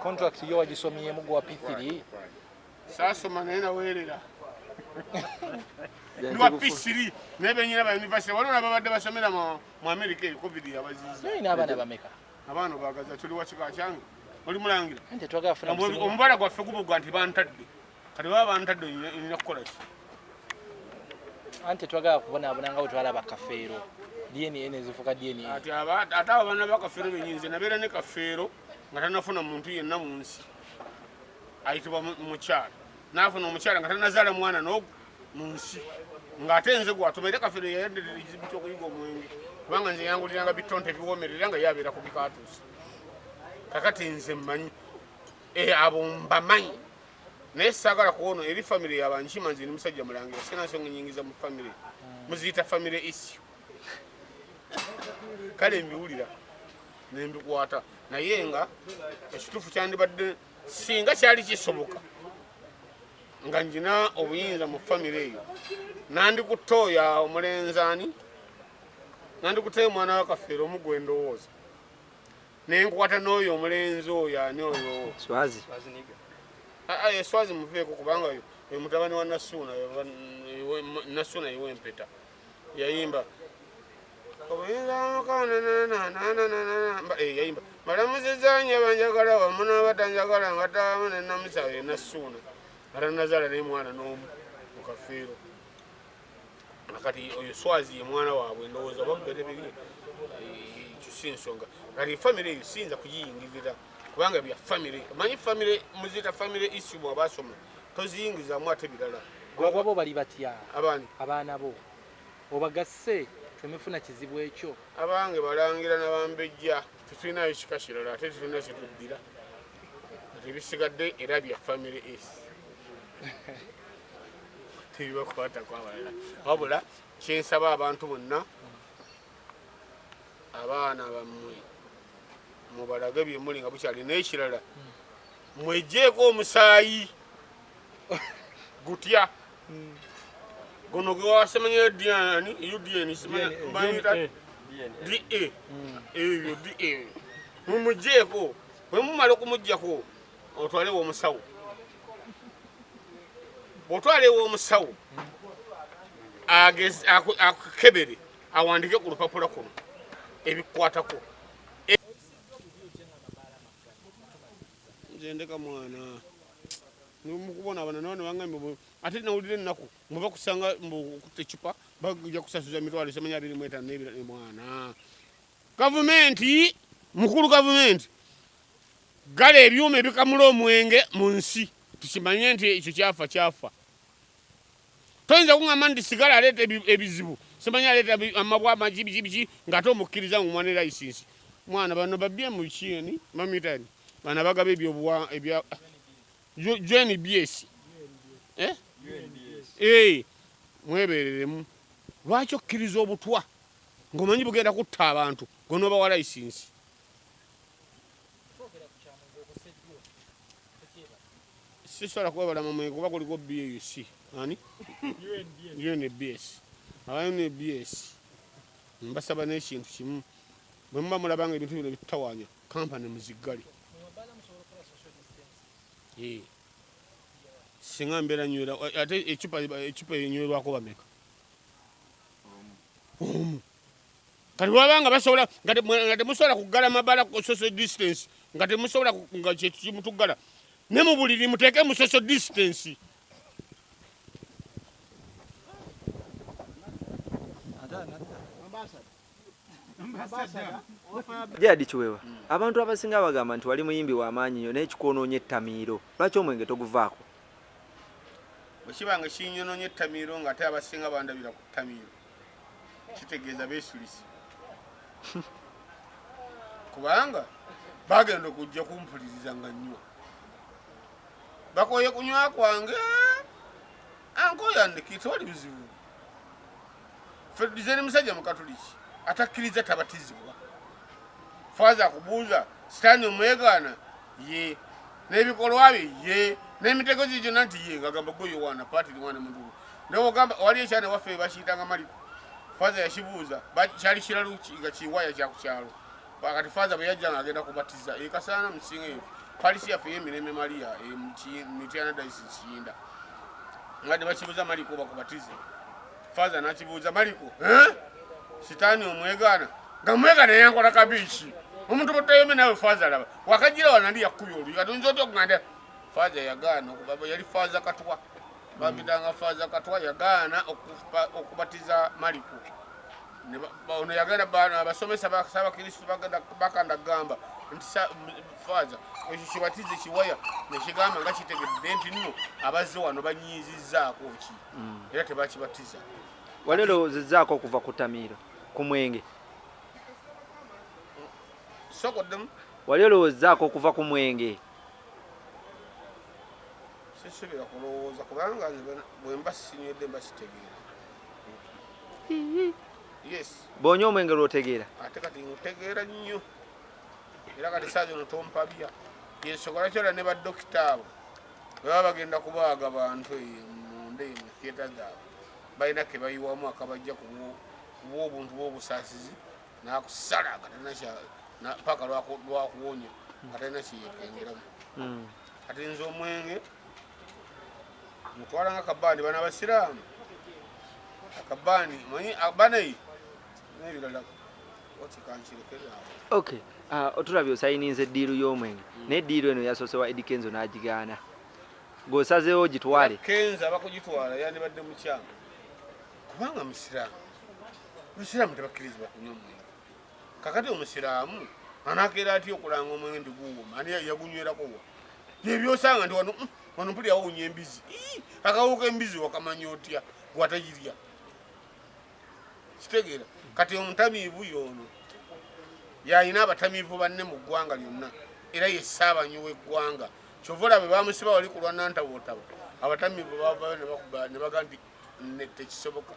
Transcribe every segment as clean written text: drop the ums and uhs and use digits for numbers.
contract yo wagisomyemu gwa P3 sasoma naye naweerera ndiwa P3 nebe nyina ba university walona babadde basomera mu America covid yabaziza naye n'abaana bameka abaana bagaza tuli wakika kyange oli mulangira ante twagala funa ombala gwaffe gubugwa nti bantadde kati baba bantadde ina kukola ki ante twagala kubonaabona nga bwe twalaba kafeero DNA nezifuka DNA ati ate abo baana bakafeero benyinze nabeera ne kafeero nga tanafuna muntu yenna mu nsi ayitibwa mukyala n'afuna omukyala nga tanazaala mwana mu nsi ng'ate nze gwatumaire kafeero yayaddetera ekizibu ky'okuyiga omwenge kubanga nze yanguliranga bitonte biwoomerera nga yabeera ku bikatuusi kakati nze mmanyi abo mbamanyi naye saagala kuwono eri famire yabankima nze ni musajja mulangira sina nsonga nyingiza mu famire muziyita famire issue kale mbiwulira nembikwata naye nga ekituufu kyandibadde singa kyali kisoboka nga njina obuyinza mu famire eyo nandikutooya omulenzani nandikuteyo omwana wa kafeero omugwe ndowooza nenkwata n'oyo omulenzi oyo ani oyo swazi muveeko kubanga oyo mutabani wa Nasuuna yewempeta yayimba yayimba balamuzizanye banjagala wamu n'abatanjagala nga tawamu ne namusawe Nasuuna atanazaala naye mwana n'omu mu kafeero kati oyo swazi ye mwana waabwe ndowooza babbere biri ekyo si nsonga kati famire eyo siyinza kugiyingirira kubanga bya famire manyi famire muzita famire issue mwabasoma toziyingizaamu ate birala gwabo bali batya abani abaana bo obagasse temufuna kizibu ekyo abange balangira nabambejja tetulinayo kika kirala ate tetulina kituddira ebisigadde era bya famire issue tebibakwata kwabalala wabula kyensaba abantu bonna abaana bammwe mubalage byemuli nga bukyali n'ekirala mwejjeeko omusaayi gutya guno gwe wasemanyayo diani udn simanyiita da ebyo da mumugjeeko bwe mumala okumuggyako otwalewo omusawo bw'otwalewo omusawo akukebere awandike ku lupapula kuno ebikukwatako nze ndeka mwana mukubona abana nawe nebaŋŋambye ate nawulira ennaku mwe bakusanga mbukutte ecupa bajja kusasuza emitwalo 225 mwana gavumenti mukulu gavumenti gala ebyuma ebikamula omwenge mu nsi tukimanye nti ekyo kyafa toyinza kuŋŋamba nti sigala aleeta ebizibu simanyi aleeta amabwa amagibiki ng'ate omukkiriza mu mwana layisinsi mwana bano babye mu kieni mamitani bana bagaba ebyobuwa ebya UNBS mwebereremu lwaki okkiriza obutwa ng'omanyi bugenda kutta abantu gonoobawa layisinsi sisobola kwebala mamwenge kuba kuliko BAC ani UNBS aba UNBS mbasaba n'ekintu kimu bwe muba mulabanga ebintu bino bitutawaanya kampani muziggale singa mbeera nywera ate ecupa enywerwako bameka omu kati bwabanga basobola nga temusobola kuggala mabala social distance nga temusobola nga kyekimutuggala ne mu buliri muteeke mu social distance Jadi Kiweewa abantu abasinga bagamba nti wali muyimbi w'amaanyi nnyo n'ekikwonoonye ettamiiro lwaki omwenge toguvaako bwe kibanga kinyonoonye ettamiiro ng'ate abasinga bandabira ku ttamiiro kitegeeza beesulisi kubanga bagenda okujja kumpuliriza nga nnywa bakoye kunywa kwange ankoyandikite wali buzibu fedizeni musajja mukatuliki atakkiriza tabatizibwa faza akubuuza sitaani omwegaana ye n'ebikolwa bye ye n'emitego gye gyonna nti ye ngagamba gwe yowaana paati liwaana mundulu naye ogamba wali ekyana waffe bakiyitanga maliko faza yakibuuza kyali kiralu nga kiwaya kyakukyalo kati faza bwe yajja ng'agenda kubatiza ekasaana musinga eyo palisi yaffe y'emirembe Maria Mityana Dice Kiyinda ngade bakibuuza Maliko bakubatize faza nakibuuza Maliko sitaani omwegaana nga mwegaana yankola kabiiki omuntu butayome nawe faza alaba wakagira wanali yakkuya oluyi katunzi oti okuganda faza yagaana yali faza katwa bambitanga faza katwa yagaana okubatiza Maliko ono yagenda bano abasomesa basabakristu bakanda kugamba nti faza ekyo kibatize kiwaya nekigamba nga kitegedde nti nno abazze wano banyiizizzaako ki era tebakibatiza wali olowoozezaako okuva ku Tamiiro ku Mwenge sokoddemu wali olowoozezaako okuva ku Mwenge sisobera kulowooza kubanga bwe mba sinywedde mba kitegeera yes bw'onywa omwenge lw'otegeera ate kati ntegeera nnyo era kati saa zino tompabya yensogola kyona ne baddokita abo bwe baba bagenda kubaaga bantu munda mu theatre zaabwe balina ke bayiwamu akabajja ku bw'obuntu bw'obusaasizi n'akusala paka lwakuwonya nga talina kiyekengeramu kati nze omwenge mutwala nga kabandi bana basiraamu akabandi manyi abanayi n'ebirala okikankirekeraawo okay otulabye osayininze eddiiru y'omwenge naye eddiiru eno yasosewa Eddie Kenzo n'agigaana ng'osazeewo gitwale Kenzo abakugitwala yandibadde mukyama kubanga musiraamu tebakkirizibwa kunywa omwenge kakati omusiraamu anakeera atya okulanga omwenge nti guwoma ani yagunywerako wa yebyosanga nti wano mpuli awunya embizi akawuka embizi wakamanya otya gwatagirya kitegeera kati omutamiivu y'ono yalina abatamiivu banne mu ggwanga lyonna era ye ssaabanyi w'eggwanga kyova olabe bamusiba wali kulwa nantabootabo abatamiivu bava ne baga nti tekisoboka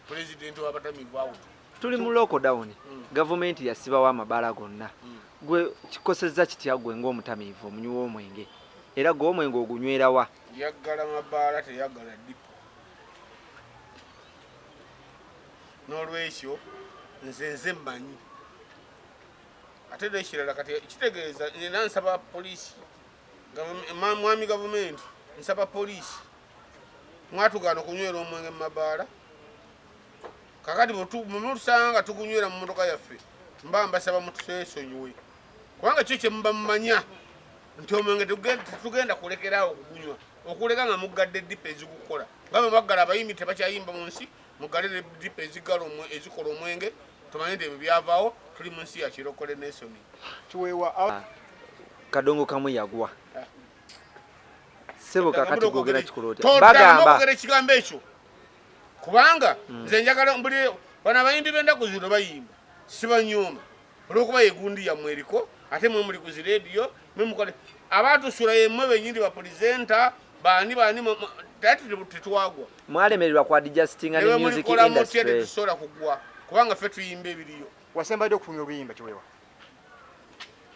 pulezidenti w'abatamiivu awo tuli mu lockdown gavumenti yasibawo amabaala gonna gwe kikosezza kitya gwe ng'omutamiivu omunywi w'omwenge era gwe omwenge ogunywera wa yaggala mabaala teyaggala dipo n'olwekyo nze mmanyi ate nekirala kati kitegeeza nina nsaba poliisi mwami gavumenti nsaba poliisi mwatugaana okunywera omwenge mu mabaala kakati bwemutusanga nga tugunywera mu motoka yaffe mba mbasaba mutusesonyiwe kubanga kyo kyemuba mumanya nti omwenge tetugenda kulekeraawo okugunywa okuleka nga muggadde dipa ezigukola nga bwe baggala abayimbi tebakyayimba mu nsi mugalire dipa ezikola omwenge tumanye nti ebyo byavaawo tuli mu nsi ya kirokole nesoni kiweewa kadongo kamwe yagwa sebo kakati gogera kikoloti bagamba ekigambo ekyo kubanga nze njagala buli bano abayimbi b'endaku zino bayimba sibanyooma olwokuba yegundi yammwe eriko ate mwe muli ku zirediyo memukole abatusula yemmwe benyini bapulizenta bani tetwagwa mwalemererwa ku adjusting and music industry tetusobola kugwa kubanga ffe tuyimba ebiriyo wasembadde okufulumya oluyimba kiweewa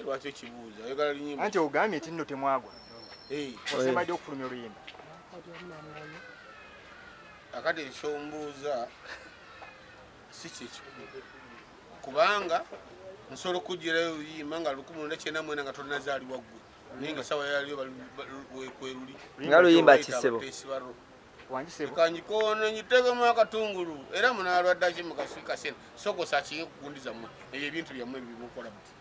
lwaki ekibuuza oyagala lunyimba anti ogambye nti nno temwagwa wasembadde okufulumya oluyimba akati ekyombuuza si kyekikulu kubanga nsobola okugirayo oluyimba nga 1994 nga tonnazaalibwa ggwe naye nga sawa yaliyo kweruli nga luyimba kisebo kanjikoona nyitegemu akatungulu era munaalwadde aki mukasika sena sokosa akiye kugundiza mmwe ebyo ebintu byammwe bimukola buti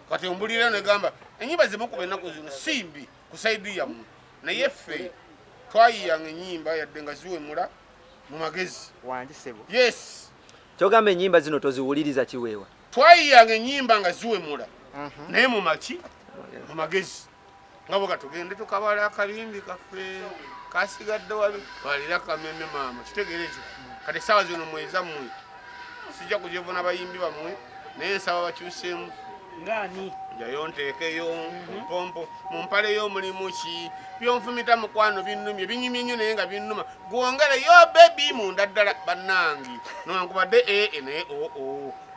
kati ombulira negamba enyimba zimukuba ennaku zino simbi ku saidi yammwe naye ffe twayiyanga enyimba yadde nga ziwemula mu magezi yes kyogamba enyimba zino toziwuliriza kiweewa twayiyanga enyimba nga ziwemula naye mu maki mu magezi nga bwe katugende tukabala akabimbi kaffe kasigadde wabi twalira kameme maama kitegeera ekyo kati essaawa zino mweza mmwe sijja kugivuna bayimbi bammwe naye nsaba bakyuseemu ngani jayo nteekeyo mpompo mumpaleyo omulimu ki byonfumita mukwano binnumye binyumye nnyo naye nga binnuma gwongereyo bebi munda ddala bannange nowankubadde naye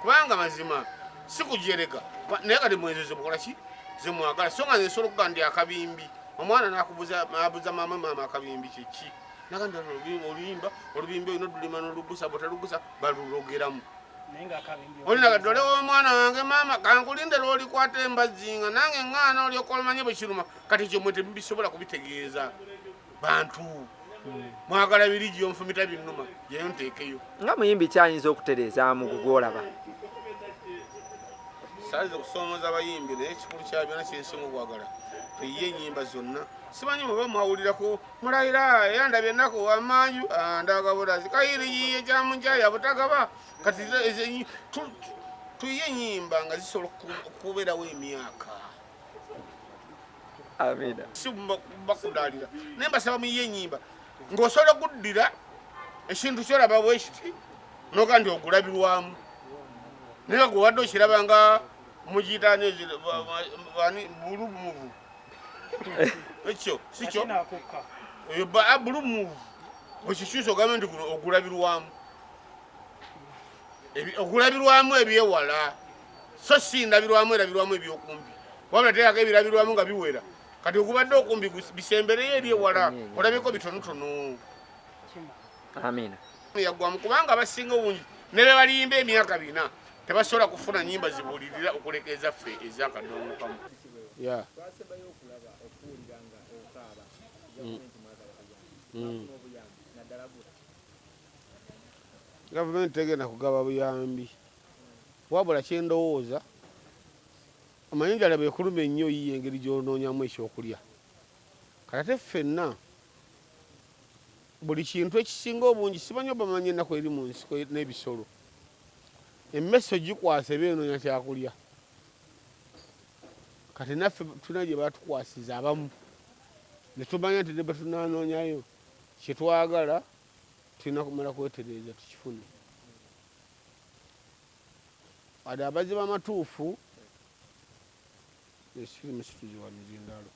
kubanga mazima sikujereka naye kati mwezo zemukola ki zemwagala so nga nsobola okuga ndi akabimbi omwana nabuza maama akabimbi kyeki nagandi oluyimba olubimbi olina odulima nolugusa bwetalugusa balulogeramu olina kadole w'omwana wange maama kankulinde lw'olikwata embazinga nange ŋŋaana olyokolomanye bwe kiruma kati ekyo mwe temubisobola kubitegeeza bantu mwagala birigi yonfumita binnuma yeyo nteekeyo nga muyimbi kyayinza okutereezaamu gugwolaba saazi okusoomoza abayimbi naye ekikulu kya byonna kyensinga okwagala tuyiye ennyimba zonna simanyi muba mwawulirako mulayira yandabye ennaku wamanju ndagabulazi kayiriyiye kyamunjaya butagaba kati tuyiye ennyimba nga zisobola okubeerawo emyaka amina si bakudaalira naye mbasaba muyiye ennyimba ng'osobola okuddira ekintu kyolaba bwekiti noga nti ogulabirwamu naye gwe wadde okiraba nga mugiyitani bulumuvu ekyo sikyo bulumuvu bwekikyusa ogambe nti guno ogulabirwamu ogulabirwamu ebyewala so si ndabirwamu erabirwamu ebyokumbi wabula teekako ebirabirwamu nga biwera kati ogubadde okumbi bisembereyo ebyewala olabeko bitonotono amina yaggwamu kubanga abasinga obungi ne be balimba emyaka 4 tebasobola kufuna nnyimba zibuulirira okuleka ezaffe ezakadongo kamu gavumenti tegenda kugaba buyambi wabula kyendowooza amanyi enjala bwekuluma ennyo yiye engeri gyonoonyamu ekyokulya kati ate ffenna buli kintu ekisinga obungi simanyi obamanyi ennaku eri mu nsiko n'ebisolo emmeso gikwasa ebyenoonya kyakulya kati naffe tulina gye batukwasiza abamu ne tumanya nti ne bwe tunaanoonyayo kyetwagala tulina kumala kwetereeza tukifune wadde abaziba amatuufu esirimu situziwaniza endalo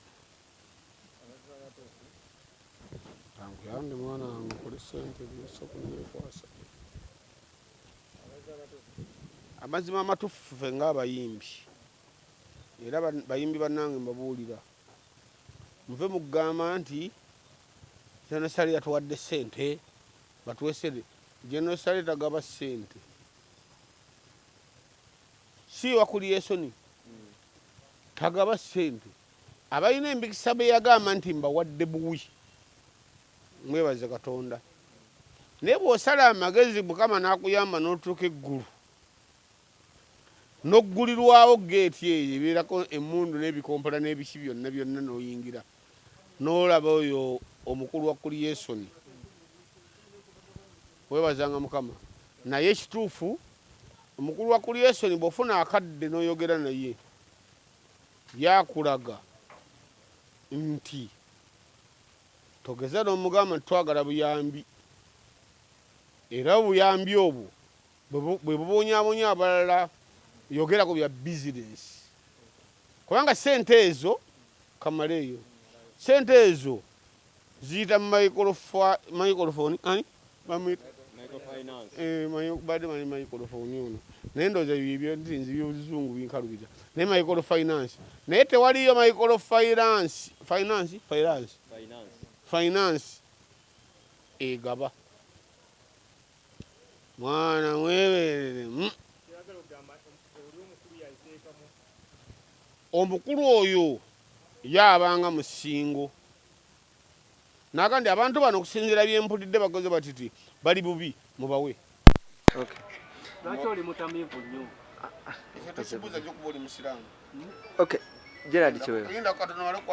yange mwana wange kuli sente byosokunekwasa amazima amatuufu ffe ng'abayimbi era bayimbi bannange mbabuulira muve mugamba nti jenosali yatuwadde sente batuwesere jenosali tagaba sente si wakuli esoni tagaba sente abalina embikisa be yagamba nti mbawadde buwi mwebaze katonda naye bw'osala amagezi mukama n'akuyamba n'otuuka eggulu n'oggulirwawo geeti eyo ebeerako emmundu n'ebikompola n'ebiki byonna byonna n'oyingira n'olaba oyo omukulu wa kuliyesoni webazanga mukama naye ekituufu omukulu wa kuliyesoni bw'ofuna akadde n'oyogera naye yakulaga nti togeza n'omugamba nti twagala buyambi era obuyambi obwo bwe bubonyabonya abalala yogera ku bya bizinesi kubanga sente ezo kamaleeyo sente ezo ziyita mu microphone ani badde mani microphone ono naye ndowooza bibyo ntinzi byobuzungu binkalubira naye microfinance naye tewaliyo finance egaba mwana mweberere omukulu oyo yaabanga musingo nakandi abantu bano okusinziira byempulidde bagoze batiti bali bubi mubawe lwaki oli mutamiivu nnyo tekibuuza gyokuba oli musiraamu Gerard Kiwewa